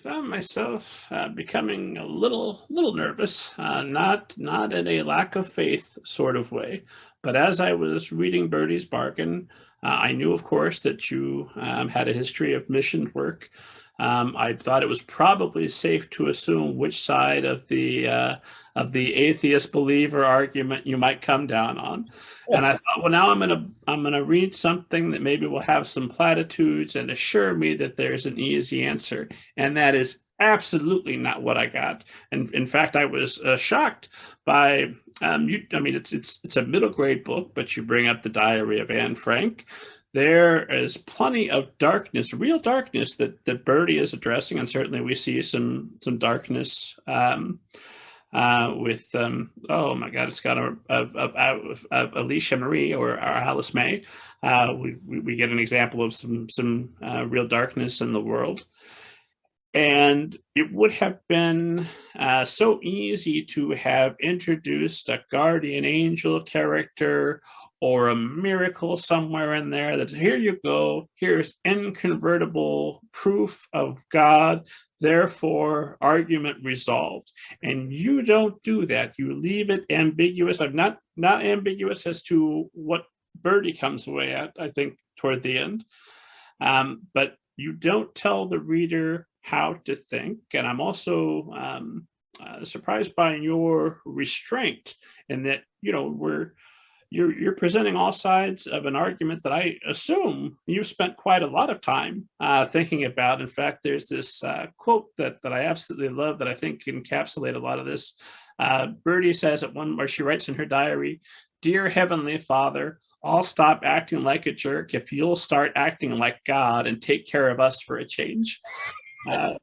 Found myself becoming a little nervous, not in a lack of faith sort of way, but as I was reading Birdie's Bargain, I knew, of course, that you had a history of mission work. I thought it was probably safe to assume which side of the atheist believer argument you might come down on. And I thought, well, now I'm gonna read something that maybe will have some platitudes and assure me that there's an easy answer. And that is absolutely not what I got. And in fact, I was shocked by I mean, it's a middle grade book, but you bring up the Diary of Anne Frank. There is plenty of darkness, real darkness that Birdie is addressing, and certainly we see some darkness with oh my God, it's got a Alicia Marie or Alice May. We get an example of some real darkness in the world. And it would have been so easy to have introduced a guardian angel character or a miracle somewhere in there that here you go, here's incontrovertible proof of God, therefore argument resolved. And you don't do that. You leave it ambiguous. I'm not ambiguous as to what Birdie comes away at, I think, toward the end. But you don't tell the reader how to think. And I'm also surprised by your restraint in that, you know, you're presenting all sides of an argument that I assume you've spent quite a lot of time thinking about. In fact, there's this quote that I absolutely love that I think can encapsulate a lot of this. Birdie says at one where she writes in her diary, "Dear Heavenly Father, I'll stop acting like a jerk if you'll start acting like God and take care of us for a change."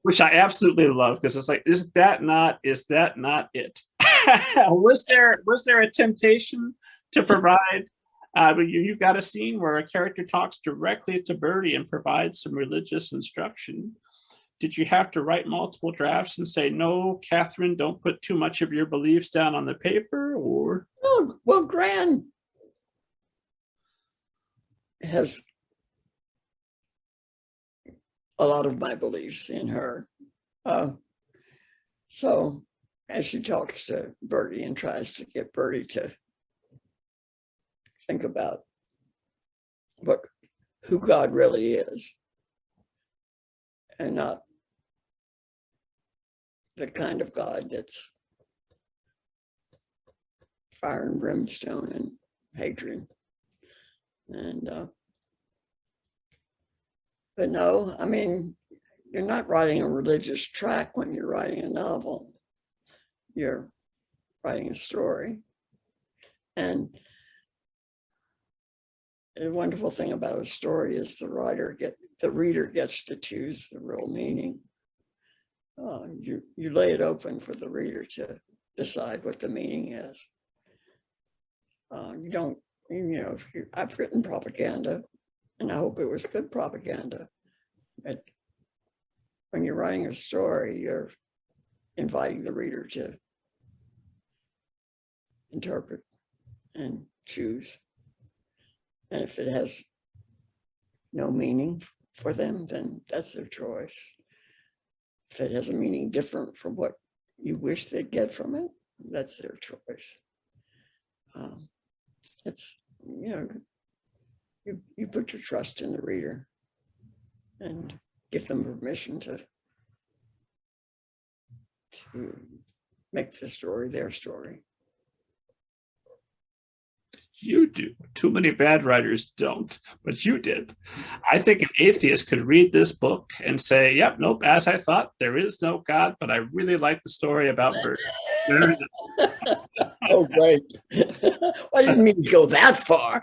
Which I absolutely love, because it's like, is that not it? Was there a temptation to provide? You've got a scene where a character talks directly to Birdie and provides some religious instruction. Did you have to write multiple drafts and say, no, Catherine, don't put too much of your beliefs down on the paper? Or well, Gran has a lot of my beliefs in her. So as she talks to Birdie and tries to get Birdie to think about who God really is, and not the kind of God that's fire and brimstone and hatred. And but no, I mean, you're not writing a religious track when you're writing a novel. You're writing a story. And the wonderful thing about a story is the reader gets to choose the real meaning. You lay it open for the reader to decide what the meaning is. You don't, I've written propaganda, and I hope it was good propaganda. But when you're writing a story, you're inviting the reader to interpret and choose. And if it has no meaning for them, then that's their choice. If it has a meaning different from what you wish they'd get from it, that's their choice. It's, you put your trust in the reader and give them permission to make the story their story. you do. Too many bad writers don't, but you did. I think an atheist could read this book and say, yep, nope, as I thought, there is no God, but I really like the story about birds. Oh, great. I didn't mean to go that far.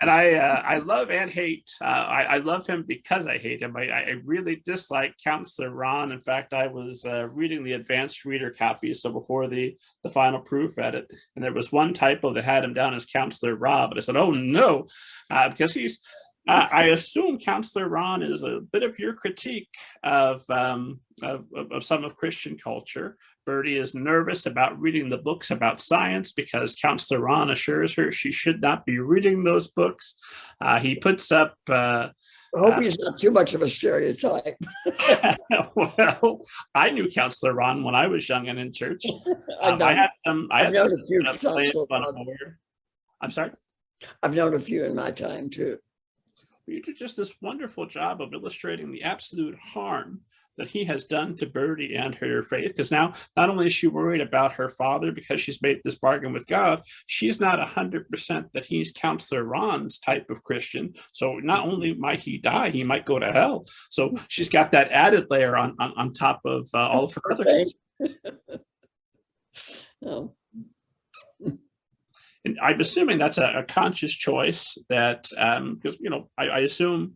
And I love and hate. I love him because I hate him. I really dislike Counselor Ron. In fact, I was reading the advanced reader copy, so before the final proof edit, and there was one typo that had him down as Counselor Rob, and I said, oh no, because he's. I assume Counselor Ron is a bit of your critique of some of Christian culture. Birdie is nervous about reading the books about science because Counselor Ron assures her she should not be reading those books. He puts up I hope he's not too much of a stereotype. Well, I knew Counselor Ron when I was young and in church. I had some. I've known a few. I'm sorry. I've known a few in my time too. You did just this wonderful job of illustrating the absolute harm that he has done to Birdie and her faith. Because now, not only is she worried about her father because she's made this bargain with God, she's not 100% that he's Counselor Ron's type of Christian. So not only might he die, he might go to hell. So she's got that added layer on top of all of her other kids. No. And I'm assuming that's a conscious choice that, because, I assume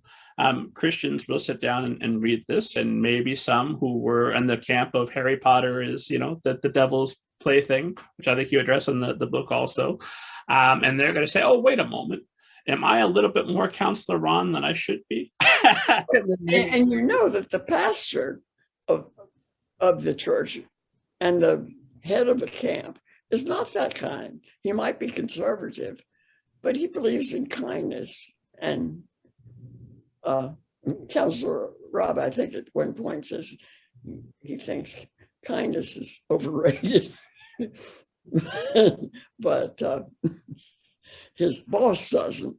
Christians will sit down and read this, and maybe some who were in the camp of Harry Potter is, the devil's plaything, which I think you address in the book also. And they're going to say, oh, wait a moment. Am I a little bit more Counselor Ron than I should be? And you know that the pastor of the church and the head of the camp is not that kind. He might be conservative, but he believes in kindness. And Counselor Rob, I think at one point says he thinks kindness is overrated. But his boss doesn't.